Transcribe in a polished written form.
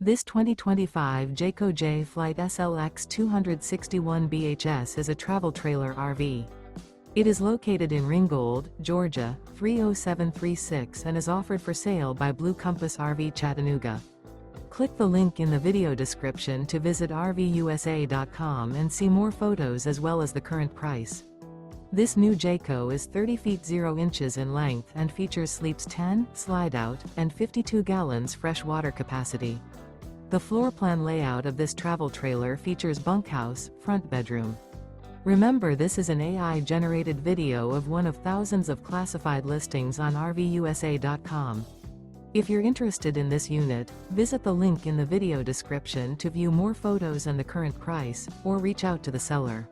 This 2025 Jayco Jay Flight SLX 261 BHS is a travel trailer RV. It is located in Ringgold, Georgia, 30736 and is offered for sale by Blue Compass RV Chattanooga. Click the link in the video description to visit RVUSA.com and see more photos as well as the current price. This new Jayco is 30 feet 0 inches in length and features sleeps 10, slide-out, and 52 gallons fresh water capacity. The floor plan layout of this travel trailer features bunkhouse, front bedroom. Remember, this is an AI-generated video of one of thousands of classified listings on RVUSA.com. If you're interested in this unit, visit the link in the video description to view more photos and the current price, or reach out to the seller.